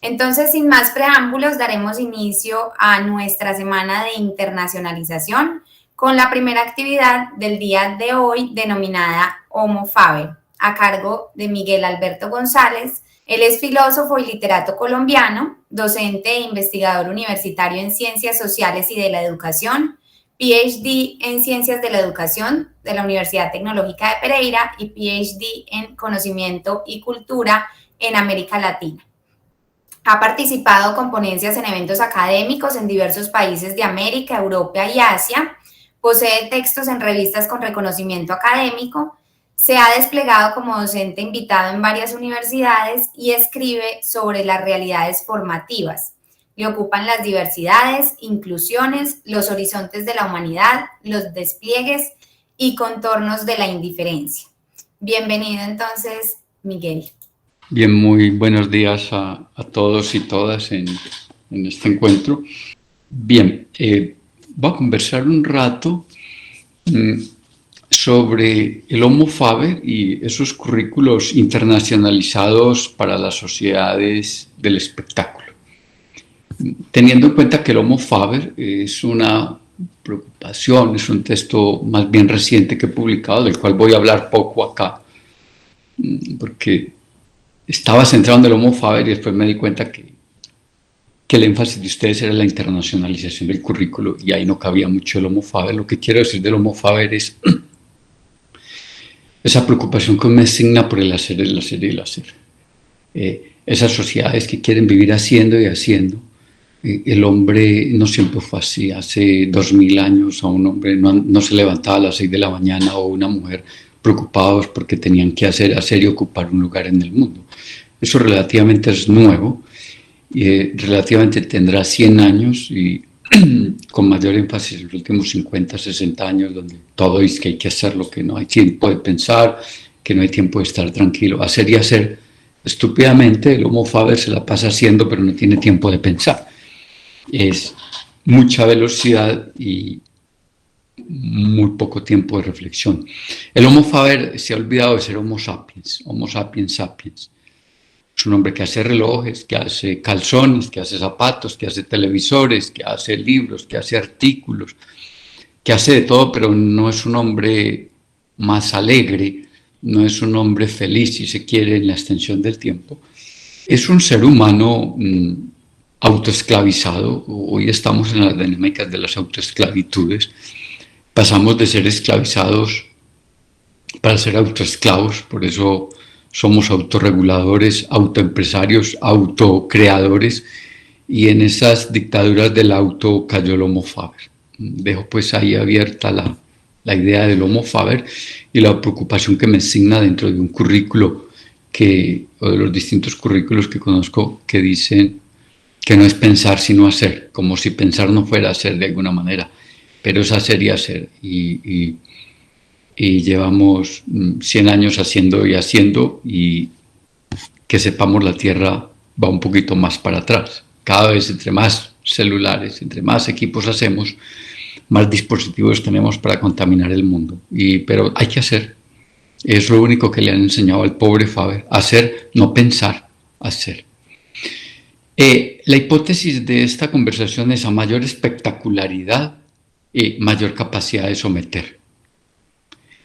Entonces, sin más preámbulos, daremos inicio a nuestra semana de internacionalización con la primera actividad del día de hoy denominada Homo Faber, a cargo de Miguel Alberto González. Él es filósofo y literato colombiano, docente e investigador universitario en Ciencias Sociales y de la Educación, PhD en Ciencias de la Educación de la Universidad Tecnológica de Pereira y PhD en Conocimiento y Cultura en América Latina. Ha participado con ponencias en eventos académicos en diversos países de América, Europa y Asia. Posee textos en revistas con reconocimiento académico. Se ha desplegado como docente invitado en varias universidades y escribe sobre las realidades formativas. Le ocupan las diversidades, inclusiones, los horizontes de la humanidad, los despliegues y contornos de la indiferencia. Bienvenido entonces, Miguel. Bien, muy buenos días a todos y todas en este encuentro. Bien, voy a conversar un rato sobre el Homo Faber y esos currículos internacionalizados para las sociedades del espectáculo. Teniendo en cuenta que el Homo Faber es una preocupación, es un texto más bien reciente que he publicado, del cual voy a hablar poco acá, porque estaba centrado en el Homo Faber y después me di cuenta que el énfasis de ustedes era la internacionalización del currículo y ahí no cabía mucho el Homo Faber. Lo que quiero decir del Homo Faber es esa preocupación que me asigna por el hacer, el hacer y el hacer. Esas sociedades que quieren vivir haciendo y haciendo. El hombre no siempre fue así. Hace 2000 años a un hombre no se levantaba a las 6 de la mañana o una mujer preocupados porque tenían que hacer y ocupar un lugar en el mundo. Eso relativamente es nuevo, relativamente tendrá 100 años y con mayor énfasis en los últimos 50, 60 años, donde todo es que hay que hacerlo, que no hay tiempo de pensar, que no hay tiempo de estar tranquilo. Hacer y hacer estúpidamente, el Homo Faber se la pasa haciendo, pero no tiene tiempo de pensar. Es mucha velocidad y muy poco tiempo de reflexión. El Homo Faber se ha olvidado de ser Homo sapiens, Homo sapiens sapiens. Es un hombre que hace relojes, que hace calzones, que hace zapatos, que hace televisores, que hace libros, que hace artículos, que hace de todo, pero no es un hombre más alegre, no es un hombre feliz, si se quiere, en la extensión del tiempo. Es un ser humano autoesclavizado. Hoy estamos en las dinámicas de las autoesclavitudes. Pasamos de ser esclavizados para ser autoesclavos, por eso somos autorreguladores, autoempresarios, autocreadores, y en esas dictaduras del auto cayó el Homo Faber. Dejo pues ahí abierta la idea del Homo Faber y la preocupación que me asigna dentro de un currículo o de los distintos currículos que conozco que dicen que no es pensar sino hacer, como si pensar no fuera hacer de alguna manera, pero es hacer y hacer, y llevamos 100 años haciendo y haciendo, y que sepamos la Tierra va un poquito más para atrás. Cada vez entre más celulares, entre más equipos hacemos, más dispositivos tenemos para contaminar el mundo. Pero hay que hacer. Es lo único que le han enseñado al pobre Faber. Hacer, no pensar, hacer. La hipótesis de esta conversación es: a mayor espectacularidad, mayor capacidad de someter.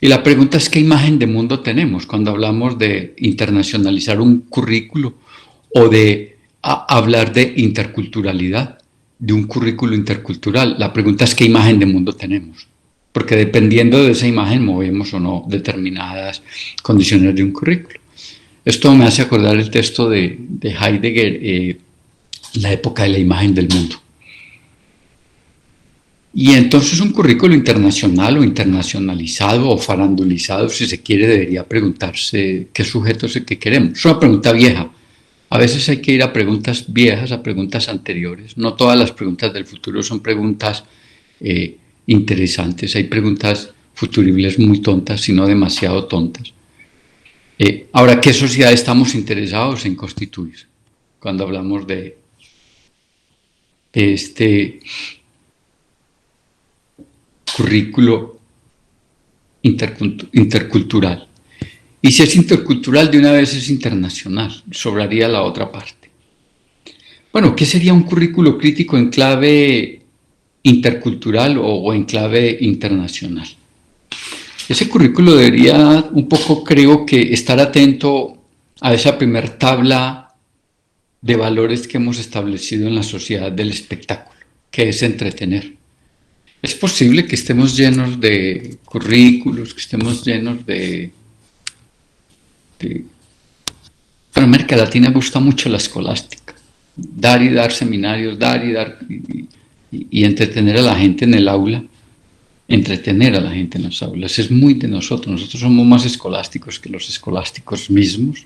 Y la pregunta es: ¿qué imagen de mundo tenemos cuando hablamos de internacionalizar un currículo o de hablar de interculturalidad, de un currículo intercultural? La pregunta es: ¿qué imagen de mundo tenemos? Porque dependiendo de esa imagen movemos o no determinadas condiciones de un currículo. Esto me hace acordar el texto de Heidegger, la época de la imagen del mundo. Y entonces un currículo internacional o internacionalizado o farandulizado, si se quiere, debería preguntarse qué sujeto es el que queremos. Es una pregunta vieja. A veces hay que ir a preguntas viejas, a preguntas anteriores. No todas las preguntas del futuro son preguntas interesantes. Hay preguntas futuribles muy tontas, sino demasiado tontas. Ahora, ¿qué sociedad estamos interesados en constituir? Cuando hablamos de este currículo intercultural. Y si es intercultural, de una vez es internacional, sobraría la otra parte. Bueno, ¿qué sería un currículo crítico en clave intercultural o en clave internacional? Ese currículo debería un poco, creo que, estar atento a esa primer tabla de valores que hemos establecido en la sociedad del espectáculo, que es entretener. Es posible que estemos llenos de currículos, que estemos llenos de... En América Latina gusta mucho la escolástica, dar y dar seminarios, dar y dar y entretener a la gente en el aula, entretener a la gente en las aulas. Es muy de nosotros. Nosotros somos más escolásticos que los escolásticos mismos.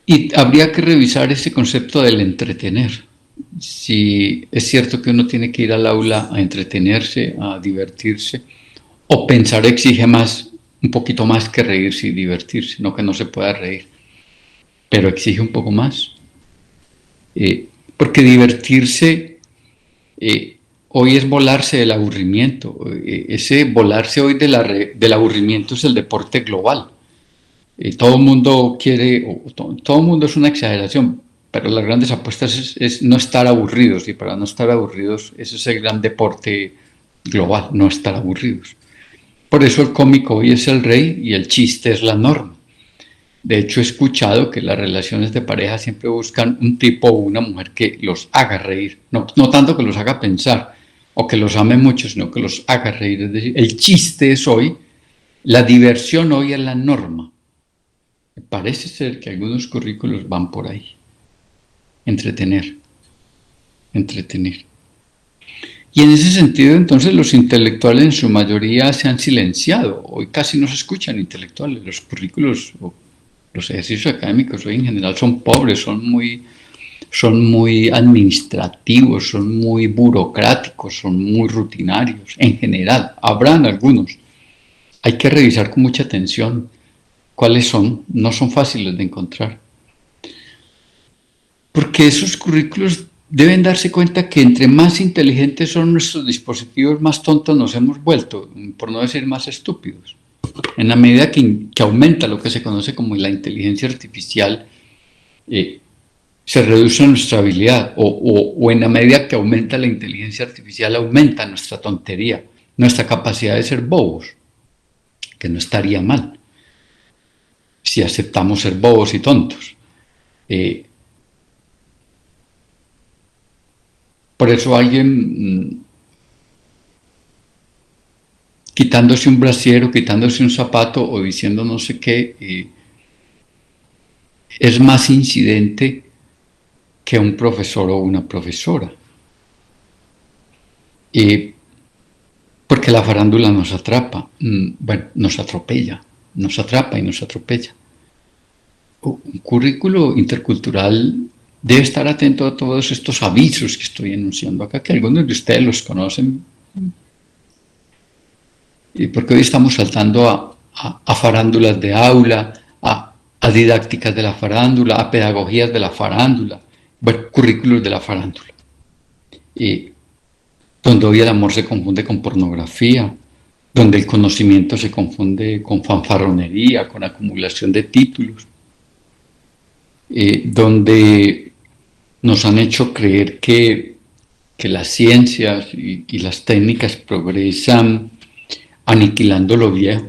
Y habría que revisar ese concepto del entretener. Si es cierto que uno tiene que ir al aula a entretenerse, a divertirse, o pensar exige más, un poquito más que reírse y divertirse, no que no se pueda reír, pero exige un poco más. Porque divertirse hoy es volarse del aburrimiento. Ese volarse hoy del aburrimiento es el deporte global. Todo el mundo quiere, todo el mundo es una exageración, pero las grandes apuestas es no estar aburridos, y para no estar aburridos ese es el gran deporte global, no estar aburridos. Por eso el cómico hoy es el rey y el chiste es la norma. De hecho, he escuchado que las relaciones de pareja siempre buscan un tipo o una mujer que los haga reír, no tanto que los haga pensar o que los ame mucho, sino que los haga reír. Es decir, el chiste es hoy, la diversión hoy es la norma. Parece ser que algunos currículos van por ahí. Entretener. Y en ese sentido, entonces, los intelectuales en su mayoría se han silenciado. Hoy casi no se escuchan intelectuales. Los currículos, los ejercicios académicos hoy en general son pobres, son muy administrativos, son muy burocráticos, son muy rutinarios. En general, habrán algunos. Hay que revisar con mucha atención cuáles son, no son fáciles de encontrar. Porque esos currículos deben darse cuenta que entre más inteligentes son nuestros dispositivos, más tontos nos hemos vuelto, por no decir más estúpidos. En la medida que aumenta lo que se conoce como la inteligencia artificial, se reduce nuestra habilidad, o en la medida que aumenta la inteligencia artificial, aumenta nuestra tontería, nuestra capacidad de ser bobos, que no estaría mal si aceptamos ser bobos y tontos. Por eso alguien quitándose un brasier o quitándose un zapato o diciendo no sé qué, es más incidente que un profesor o una profesora. Porque la farándula nos atrapa, bueno, nos atropella, nos atrapa y nos atropella. Un currículo intercultural debe estar atento a todos estos avisos que estoy enunciando acá, que algunos de ustedes los conocen, porque hoy estamos saltando a farándulas de aula, a didácticas de la farándula, a pedagogías de la farándula, bueno, currículos de la farándula, donde hoy el amor se confunde con pornografía, donde el conocimiento se confunde con fanfarronería, con acumulación de títulos, donde nos han hecho creer que las ciencias y las técnicas progresan aniquilando lo viejo.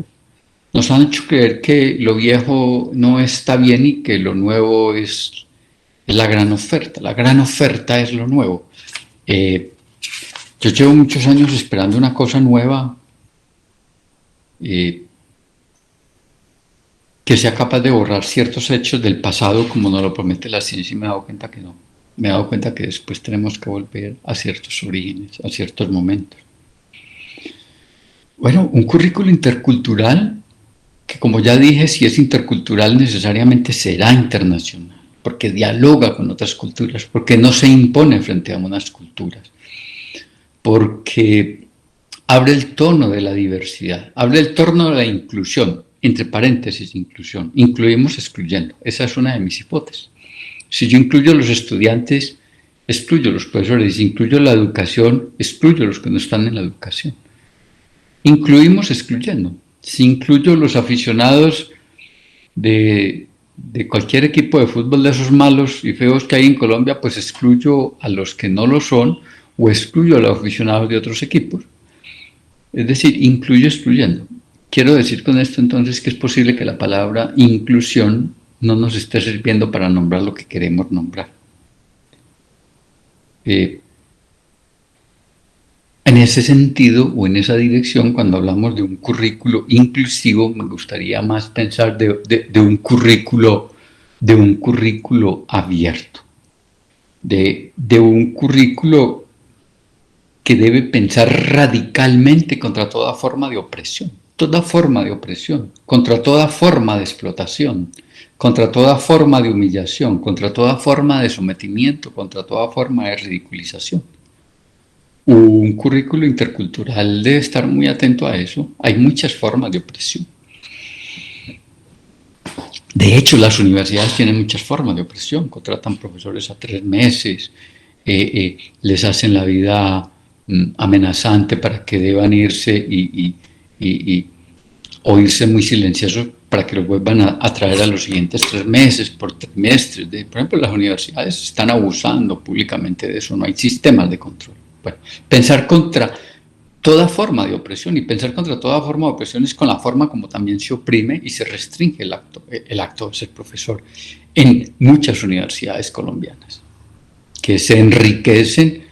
Nos han hecho creer que lo viejo no está bien y que lo nuevo es la gran oferta. La gran oferta es lo nuevo. Yo llevo muchos años esperando una cosa nueva que sea capaz de borrar ciertos hechos del pasado como nos lo promete la ciencia, y me he dado cuenta que no. Me he dado cuenta que después tenemos que volver a ciertos orígenes, a ciertos momentos. Bueno, un currículo intercultural que, como ya dije, si es intercultural necesariamente será internacional, porque dialoga con otras culturas, porque no se impone frente a unas culturas, porque abre el tono de la diversidad, abre el tono de la inclusión, entre paréntesis inclusión, incluimos excluyendo, esa es una de mis hipótesis. Si yo incluyo a los estudiantes, excluyo a los profesores, si incluyo la educación, excluyo a los que no están en la educación. Incluimos excluyendo. Si incluyo los aficionados de de cualquier equipo de fútbol de esos malos y feos que hay en Colombia, pues excluyo a los que no lo son o excluyo a los aficionados de otros equipos. Es decir, incluyo excluyendo. Quiero decir con esto entonces que es posible que la palabra inclusión no nos esté sirviendo para nombrar lo que queremos nombrar. En ese sentido o en esa dirección, cuando hablamos de un currículo inclusivo, me gustaría más pensar de un currículo abierto, de un currículo que debe pensar radicalmente contra toda forma de opresión, contra toda forma de explotación, contra toda forma de humillación, contra toda forma de sometimiento, contra toda forma de ridiculización. Un currículo intercultural debe estar muy atento a eso. Hay muchas formas de opresión. De hecho, las universidades tienen muchas formas de opresión. Contratan profesores a 3 meses, les hacen la vida amenazante para que deban irse o irse muy silenciosos para que los vuelvan a traer a los siguientes 3 meses, por trimestres. Por ejemplo, las universidades están abusando públicamente de eso. No hay sistemas de control. Bueno, pensar contra toda forma de opresión, y pensar contra toda forma de opresión es con la forma como también se oprime y se restringe el acto de ser profesor en muchas universidades colombianas, que se enriquecen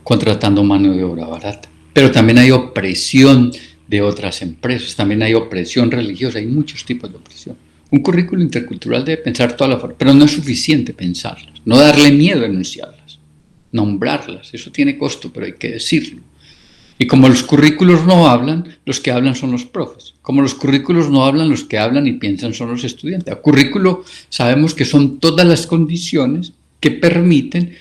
contratando mano de obra barata. Pero también hay opresión de otras empresas, también hay opresión religiosa, hay muchos tipos de opresión. Un currículo intercultural debe pensar toda la forma, pero no es suficiente pensarlas, no darle miedo a enunciarlas, nombrarlas, eso tiene costo, pero hay que decirlo. Y como los currículos no hablan, los que hablan son los profes. Como los currículos no hablan, los que hablan y piensan son los estudiantes. El currículo sabemos que son todas las condiciones que permiten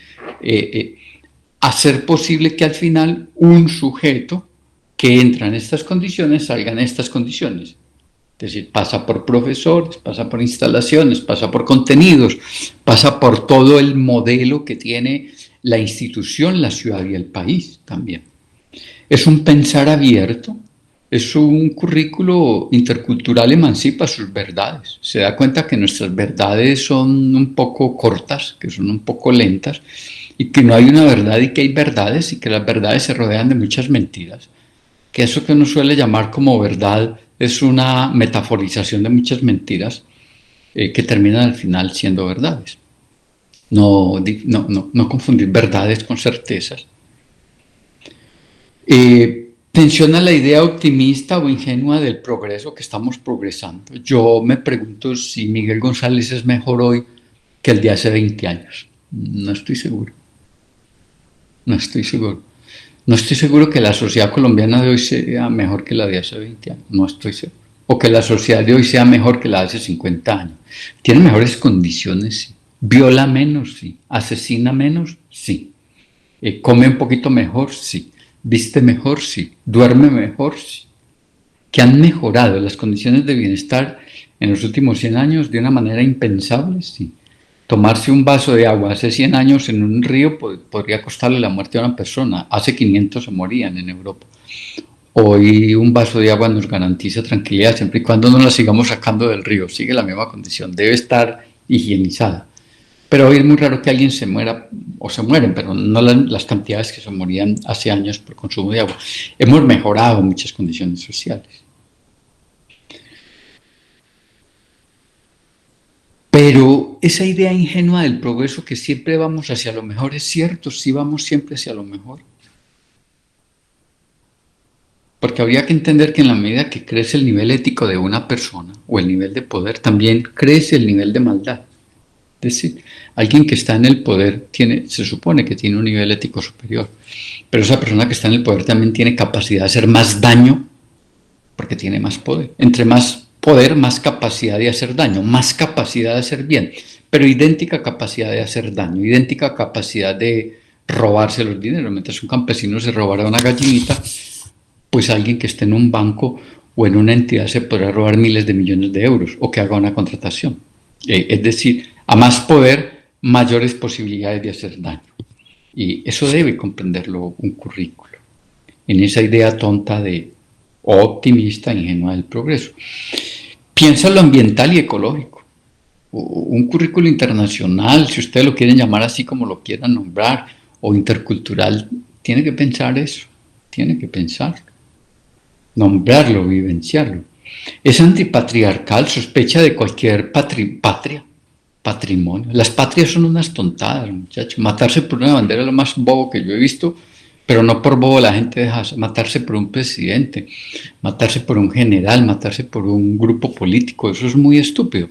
hacer posible que al final un sujeto que entra en estas condiciones salga en estas condiciones. Es decir, pasa por profesores, pasa por instalaciones, pasa por contenidos, pasa por todo el modelo que tiene la institución, la ciudad y el país también. Es un pensar abierto, es un currículo intercultural, emancipa sus verdades. Se da cuenta que nuestras verdades son un poco cortas, que son un poco lentas, y que no hay una verdad y que hay verdades, y que las verdades se rodean de muchas mentiras. Que eso que uno suele llamar como verdad es una metaforización de muchas mentiras que terminan al final siendo verdades. No confundir verdades con certezas. Menciona la idea optimista o ingenua del progreso, que estamos progresando. Yo me pregunto si Miguel González es mejor hoy que el de hace 20 años. No estoy seguro. No estoy seguro que la sociedad colombiana de hoy sea mejor que la de hace 20 años. No estoy seguro. O que la sociedad de hoy sea mejor que la de hace 50 años. ¿Tiene mejores condiciones? Sí. ¿Viola menos? Sí. ¿Asesina menos? Sí. ¿Come un poquito mejor? Sí. ¿Viste mejor? Sí. ¿Duerme mejor? Sí. ¿Que han mejorado las condiciones de bienestar en los últimos 100 años de una manera impensable? Sí. Tomarse un vaso de agua hace 100 años en un río podría costarle la muerte a una persona. Hace 500 se morían en Europa. Hoy un vaso de agua nos garantiza tranquilidad siempre y cuando no la sigamos sacando del río. Sigue la misma condición, debe estar higienizada. Pero hoy es muy raro que alguien se muera, o se mueren, pero no las cantidades que se morían hace años por consumo de agua. Hemos mejorado muchas condiciones sociales. Pero esa idea ingenua del progreso, que siempre vamos hacia lo mejor, es cierto, sí vamos siempre hacia lo mejor. Porque habría que entender que en la medida que crece el nivel ético de una persona, o el nivel de poder, también crece el nivel de maldad. Es decir, alguien que está en el poder se supone que tiene un nivel ético superior, pero esa persona que está en el poder también tiene capacidad de hacer más daño porque tiene más poder. Entre más poder, más capacidad de hacer daño, más capacidad de hacer bien, pero idéntica capacidad de hacer daño, idéntica capacidad de robarse los dineros. Mientras un campesino se robara una gallinita, pues alguien que esté en un banco o en una entidad se podrá robar miles de millones de euros o que haga una contratación. Es decir, a más poder, mayores posibilidades de hacer daño. Y eso debe comprenderlo un currículo, en esa idea tonta o optimista, ingenua del progreso. Piensa lo ambiental y ecológico. un currículo internacional, si ustedes lo quieren llamar así como lo quieran nombrar, o intercultural, tiene que pensar eso, tiene que pensar, nombrarlo, vivenciarlo. Es antipatriarcal, sospecha de cualquier patrimonio. Las patrias son unas tontadas, muchachos. Matarse por una bandera es lo más bobo que yo he visto, pero no por bobo la gente deja matarse por un presidente, matarse por un general, matarse por un grupo político. Eso es muy estúpido.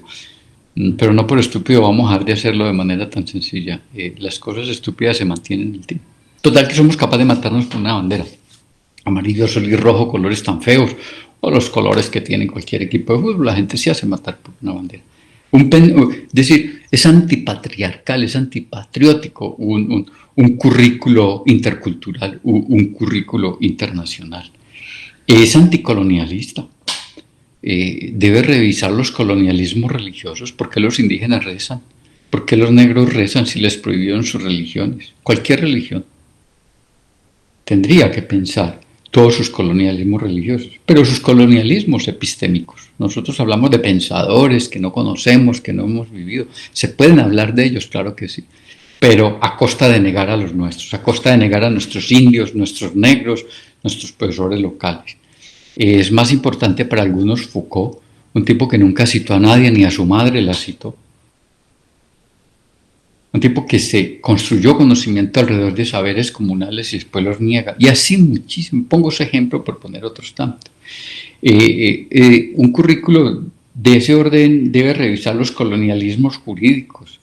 Pero no por estúpido vamos a dejar de hacerlo de manera tan sencilla. Las cosas estúpidas se mantienen en el tiempo. Total que somos capaces de matarnos por una bandera. Amarillo, azul y rojo, colores tan feos, o los colores que tiene cualquier equipo de fútbol, la gente se hace matar por una bandera. Es decir, es antipatriarcal, es antipatriótico un currículo intercultural, un currículo internacional. Es anticolonialista. Debe revisar los colonialismos religiosos. ¿Por qué los indígenas rezan? ¿Por qué los negros rezan si les prohibieron sus religiones? Cualquier religión tendría que pensar todos sus colonialismos religiosos, pero sus colonialismos epistémicos. Nosotros hablamos de pensadores que no conocemos, que no hemos vivido. Se pueden hablar de ellos, claro que sí, pero a costa de negar a los nuestros, a costa de negar a nuestros indios, nuestros negros, nuestros profesores locales. Es más importante para algunos Foucault, un tipo que nunca citó a nadie, ni a su madre la citó. Un tipo que se construyó conocimiento alrededor de saberes comunales y después los niega. Y así muchísimo. Pongo ese ejemplo por poner otros tantos. Un currículo de ese orden debe revisar los colonialismos jurídicos,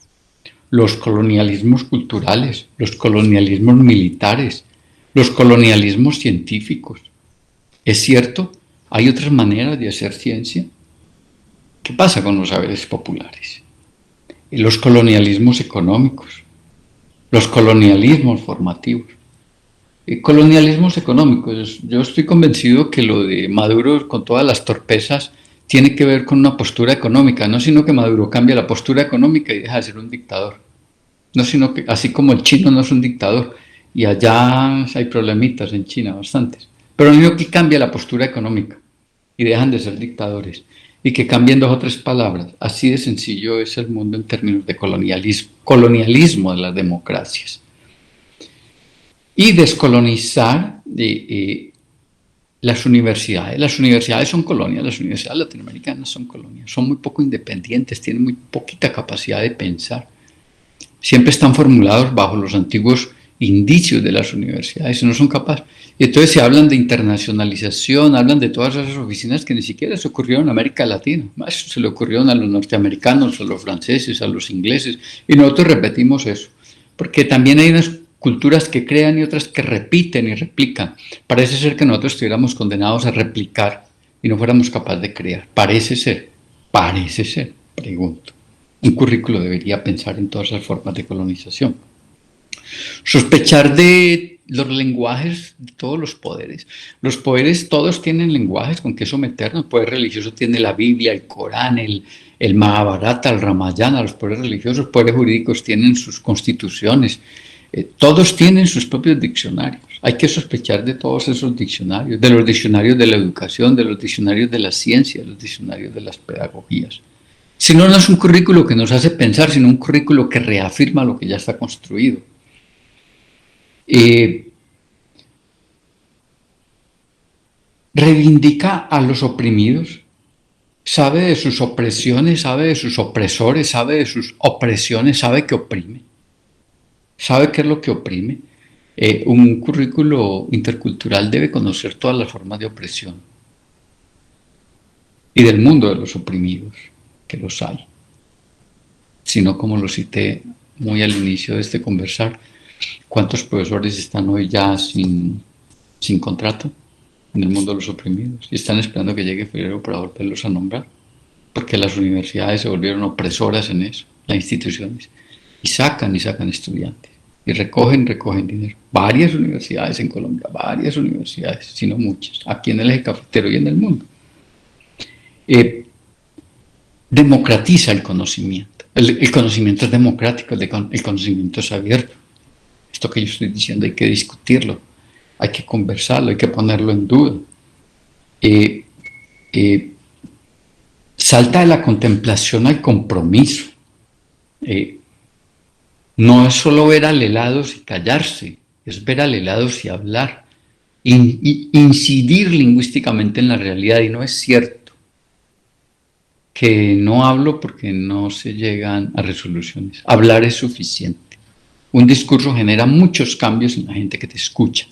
los colonialismos culturales, los colonialismos militares, los colonialismos científicos. ¿Es cierto? ¿Hay otras maneras de hacer ciencia? ¿Qué pasa con los saberes populares? Los colonialismos económicos, los colonialismos formativos. Colonialismos económicos. Yo estoy convencido que lo de Maduro, con todas las torpezas, tiene que ver con una postura económica, no sino que Maduro cambia la postura económica y deja de ser un dictador. No sino que, así como el chino no es un dictador, y allá hay problemitas en China, bastantes, pero no que cambia la postura económica y dejan de ser dictadores. Y que cambien 2 o 3 palabras. Así de sencillo es el mundo en términos de colonialismo de las democracias. Y descolonizar las universidades. Las universidades son colonias, las universidades latinoamericanas son colonias, son muy poco independientes, tienen muy poquita capacidad de pensar. Siempre están formulados bajo los antiguos indicios de las universidades, no son capaces. Y entonces se hablan de internacionalización, hablan de todas esas oficinas que ni siquiera se ocurrieron en América Latina, más se le ocurrieron a los norteamericanos, a los franceses, a los ingleses, y nosotros repetimos eso, porque también hay unas culturas que crean y otras que repiten y replican. Parece ser que nosotros estuviéramos condenados a replicar y no fuéramos capaces de crear. Parece ser, pregunto. Un currículo debería pensar en todas esas formas de colonización. Sospechar de los lenguajes de todos los poderes. Los poderes todos tienen lenguajes con que someternos. El poder religioso tiene la Biblia, el Corán, el Mahabharata, el Ramayana. Los poderes religiosos, los poderes jurídicos tienen sus constituciones. Todos tienen sus propios diccionarios. Hay que sospechar de todos esos diccionarios, de los diccionarios de la educación, de los diccionarios de la ciencia, de los diccionarios de las pedagogías. Si no, no es un currículo que nos hace pensar, sino un currículo que reafirma lo que ya está construido. Reivindica a los oprimidos, sabe de sus opresiones, sabe de sus opresores, sabe de sus opresiones, sabe que oprime, sabe qué es lo que oprime. Un currículo intercultural debe conocer todas las formas de opresión y del mundo de los oprimidos, que los hay. Sino, como lo cité muy al inicio de este conversar, ¿cuántos profesores están hoy ya sin contrato en el mundo de los oprimidos? Y están esperando que llegue febrero para volverlos a nombrar, porque las universidades se volvieron opresoras en eso, las instituciones, y sacan estudiantes, y recogen dinero. Varias universidades en Colombia, varias universidades, si no muchas, aquí en el eje cafetero y en el mundo. Democratiza el conocimiento. El conocimiento es democrático, el conocimiento es abierto. Esto que yo estoy diciendo hay que discutirlo, hay que conversarlo, hay que ponerlo en duda. salta de la contemplación al compromiso. No es solo ver al helado y callarse, es ver al helado y hablar, incidir lingüísticamente en la realidad. Y no es cierto que no hablo porque no se llegan a resoluciones. Hablar es suficiente. Un discurso genera muchos cambios en la gente que te escucha.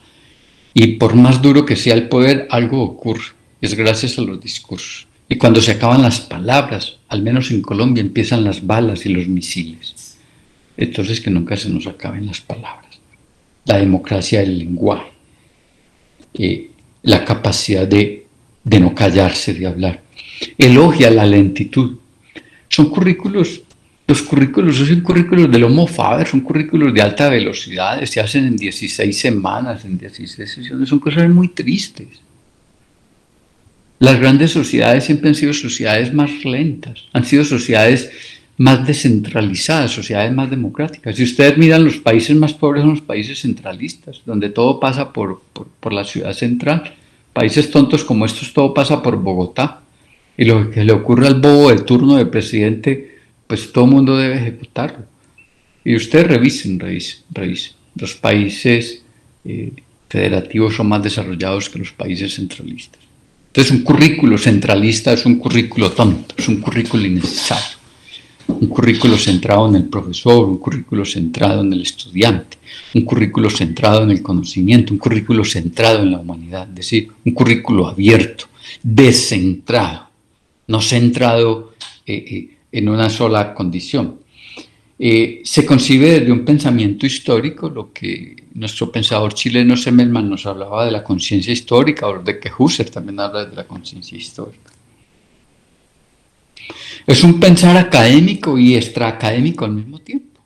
Y por más duro que sea el poder, algo ocurre. Es gracias a los discursos. Y cuando se acaban las palabras, al menos en Colombia, empiezan las balas y los misiles. Entonces, que nunca se nos acaben las palabras. La democracia del lenguaje. La capacidad de no callarse, de hablar. Elogia la lentitud. Son currículos, los currículos son currículos del Homo Faber, son currículos de alta velocidad, se hacen en 16 semanas, en 16 sesiones, son cosas muy tristes. Las grandes sociedades siempre han sido sociedades más lentas, han sido sociedades más descentralizadas, sociedades más democráticas. Si ustedes miran, los países más pobres son los países centralistas, donde todo pasa por la ciudad central. Países tontos como estos, todo pasa por Bogotá. Y lo que le ocurre al bobo de turno de presidente, pues todo el mundo debe ejecutarlo. Y ustedes revisen. Los países federativos son más desarrollados que los países centralistas. Entonces, un currículo centralista es un currículo tonto, es un currículo innecesario. Un currículo centrado en el profesor, un currículo centrado en el estudiante, un currículo centrado en el conocimiento, un currículo centrado en la humanidad, es decir, un currículo abierto, descentrado, no centrado en una sola condición. Se concibe desde un pensamiento histórico, lo que nuestro pensador chileno Semelman nos hablaba de la conciencia histórica, o de que Husserl también habla de la conciencia histórica. ¿Es un pensar académico y extraacadémico al mismo tiempo?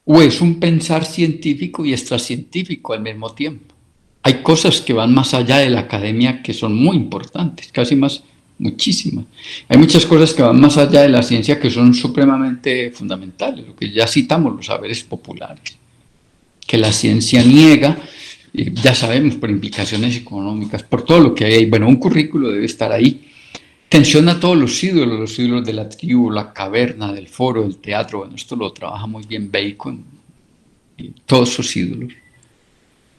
¿O es un pensar científico y extracientífico al mismo tiempo? Hay cosas que van más allá de la academia que son muy importantes, casi más, muchísimas. Hay muchas cosas que van más allá de la ciencia que son supremamente fundamentales, lo que ya citamos, los saberes populares, que la ciencia niega, ya sabemos, por implicaciones económicas, por todo lo que hay. Bueno, un currículo debe estar ahí. Tensiona todos los ídolos de la tribu, la caverna, del foro, del teatro. Bueno, esto lo trabaja muy bien Bacon, y todos sus ídolos.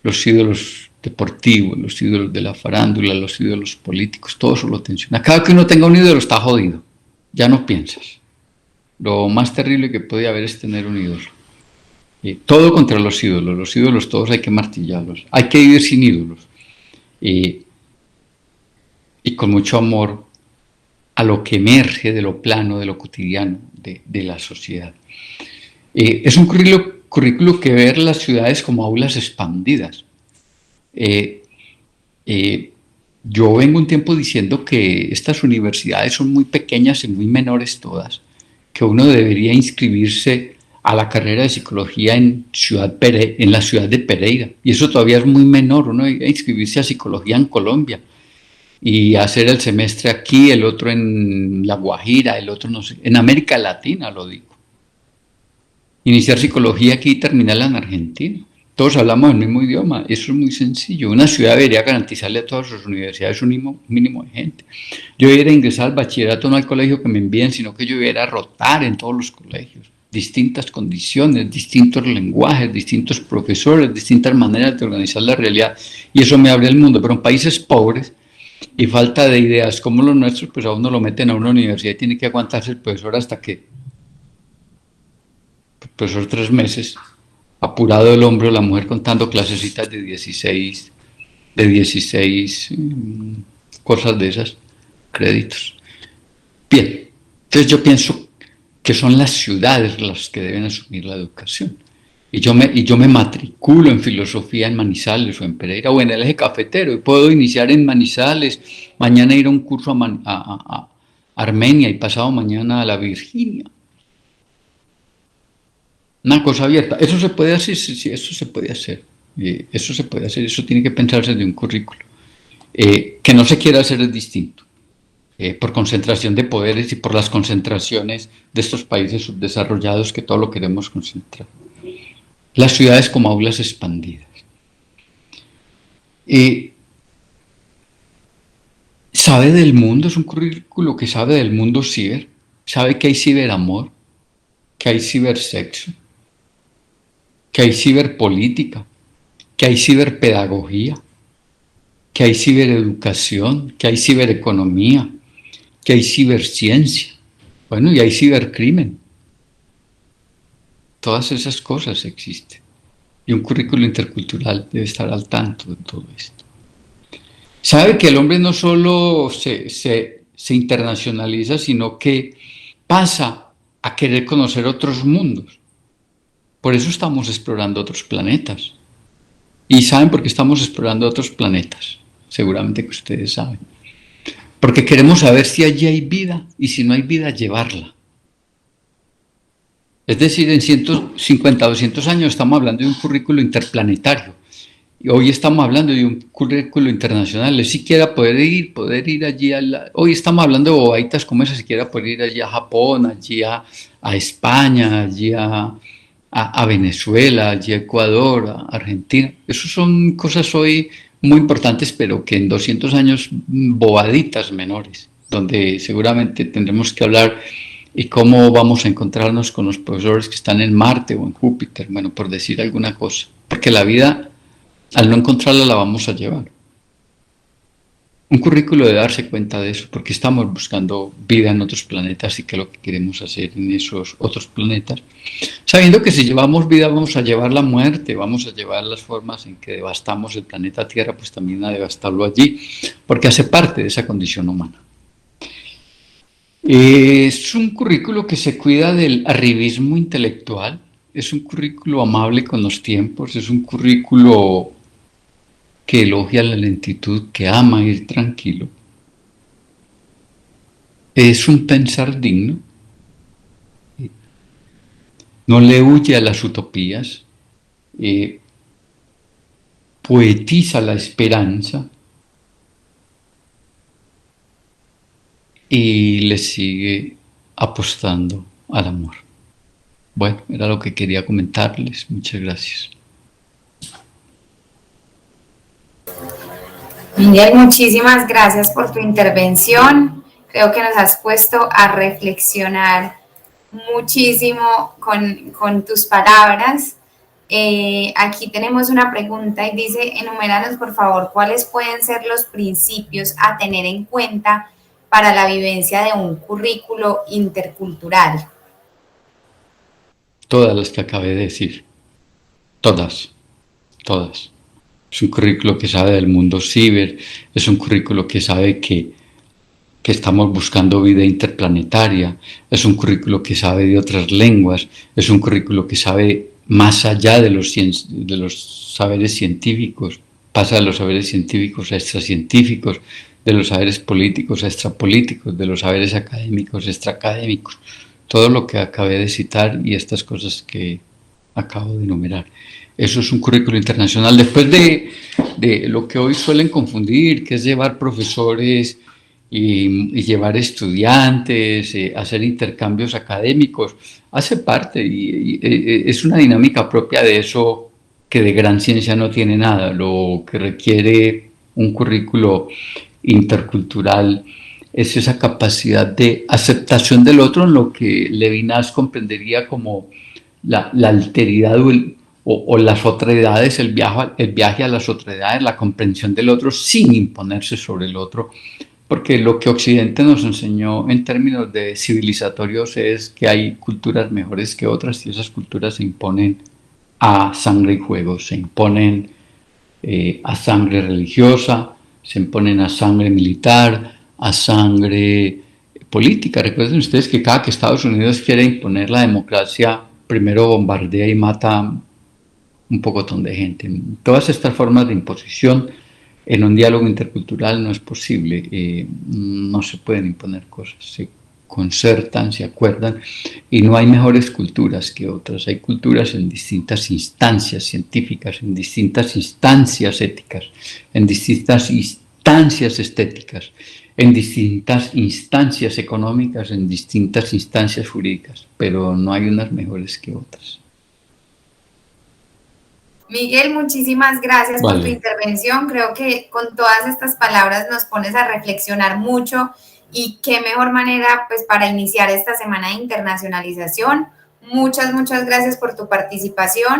Los ídolos deportivos, los ídolos de la farándula, los ídolos políticos, todo eso lo tensiona. Cada que uno tenga un ídolo está jodido, ya no piensas. Lo más terrible que puede haber es tener un ídolo. Todo contra los ídolos todos hay que martillarlos, hay que vivir sin ídolos. Y con mucho amor a lo que emerge de lo plano, de lo cotidiano, de la sociedad. Es un currículo que ver las ciudades como aulas expandidas. Yo vengo un tiempo diciendo que estas universidades son muy pequeñas y muy menores todas, que uno debería inscribirse a la carrera de psicología en la ciudad de Pereira, y eso todavía es muy menor. Uno debería inscribirse a psicología en Colombia y hacer el semestre aquí, el otro en La Guajira, el otro no sé, en América Latina, lo digo. Iniciar psicología aquí y terminarla en Argentina. Todos hablamos el mismo idioma, eso es muy sencillo. Una ciudad debería garantizarle a todas sus universidades un mínimo de gente. Yo debería ingresar al bachillerato, no al colegio que me envíen, sino que yo debería rotar en todos los colegios. Distintas condiciones, distintos lenguajes, distintos profesores, distintas maneras de organizar la realidad. Y eso me abre el mundo. Pero en países pobres y falta de ideas como los nuestros, pues a uno lo meten a una universidad y tiene que aguantarse el profesor hasta que el profesor 3 meses, apurado el hombro, la mujer contando clasecitas de 16 cosas de esas, créditos. Bien, entonces yo pienso que son las ciudades las que deben asumir la educación. Y yo me matriculo en filosofía en Manizales o en Pereira o en el Eje Cafetero, y puedo iniciar en Manizales, mañana ir a un curso a Armenia y pasado mañana a la Virginia. Una cosa abierta. ¿Eso se puede hacer? Sí, eso se puede hacer. Eso se puede hacer, eso tiene que pensarse de un currículo. Que no se quiera hacer es distinto. Por concentración de poderes y por las concentraciones de estos países subdesarrollados que todo lo queremos concentrar. Las ciudades como aulas expandidas. sabe del mundo, es un currículo que sabe del mundo ciber, sabe que hay ciberamor, que hay cibersexo, que hay ciberpolítica, que hay ciberpedagogía, que hay cibereducación, que hay cibereconomía, que hay ciberciencia, bueno, y hay cibercrimen. Todas esas cosas existen. Y un currículo intercultural debe estar al tanto de todo esto. Sabe que el hombre no solo se internacionaliza, sino que pasa a querer conocer otros mundos. Por eso estamos explorando otros planetas. ¿Y saben por qué estamos explorando otros planetas? Seguramente que ustedes saben. Porque queremos saber si allí hay vida y si no hay vida, llevarla. Es decir, en 150, 200 años estamos hablando de un currículo interplanetario. Y hoy estamos hablando de un currículo internacional. Es siquiera poder ir allí. Hoy estamos hablando de bobaditas como esa, siquiera poder ir allí a Japón, allí a España, allí a Venezuela, allí a Ecuador, a Argentina. Esas son cosas hoy muy importantes, pero que en 200 años bobaditas menores, donde seguramente tendremos que hablar y cómo vamos a encontrarnos con los profesores que están en Marte o en Júpiter, bueno, por decir alguna cosa. Porque la vida, al no encontrarla, la vamos a llevar. Un currículo debe darse cuenta de eso, porque estamos buscando vida en otros planetas y qué es lo que queremos hacer en esos otros planetas. Sabiendo que si llevamos vida vamos a llevar la muerte, vamos a llevar las formas en que devastamos el planeta Tierra, pues también a devastarlo allí, porque hace parte de esa condición humana. Es un currículo que se cuida del arribismo intelectual, es un currículo amable con los tiempos, es un currículo que elogia la lentitud, que ama ir tranquilo. Es un pensar digno, no le huye a las utopías, poetiza la esperanza y le sigue apostando al amor. Bueno, era lo que quería comentarles. Muchas gracias. Miguel, muchísimas gracias por tu intervención. Creo que nos has puesto a reflexionar muchísimo con tus palabras. Aquí tenemos una pregunta y dice, enuméranos por favor cuáles pueden ser los principios a tener en cuenta para la vivencia de un currículo intercultural. Todas las que acabé de decir, todas. Es un currículo que sabe del mundo ciber, es un currículo que sabe que estamos buscando vida interplanetaria, es un currículo que sabe de otras lenguas, es un currículo que sabe más allá de los saberes científicos, pasa de los saberes científicos a extracientíficos, de los saberes políticos a extrapolíticos, de los saberes académicos a extraacadémicos, todo lo que acabé de citar y estas cosas que acabo de enumerar. Eso es un currículo internacional. Después de lo que hoy suelen confundir, que es llevar profesores y llevar estudiantes, hacer intercambios académicos, hace parte y es una dinámica propia de eso que de gran ciencia no tiene nada. Lo que requiere un currículo intercultural es esa capacidad de aceptación del otro, en lo que Levinas comprendería como la alteridad o las otredades, el viaje a las otredades, la comprensión del otro sin imponerse sobre el otro, porque lo que Occidente nos enseñó en términos de civilizatorios es que hay culturas mejores que otras y esas culturas se imponen a sangre y fuego, se imponen a sangre religiosa, se imponen a sangre militar, a sangre política. Recuerden ustedes que cada que Estados Unidos quiere imponer la democracia, primero bombardea y mata un pocotón de gente. Todas estas formas de imposición en un diálogo intercultural no es posible, no se pueden imponer cosas, se concertan, se acuerdan y no hay mejores culturas que otras, hay culturas en distintas instancias científicas, en distintas instancias éticas, en distintas instancias estéticas, en distintas instancias económicas, en distintas instancias jurídicas, pero no hay unas mejores que otras. Miguel, muchísimas gracias por tu Vale, intervención. Creo que con todas estas palabras nos pones a reflexionar mucho y qué mejor manera pues para iniciar esta semana de internacionalización. Muchas gracias por tu participación.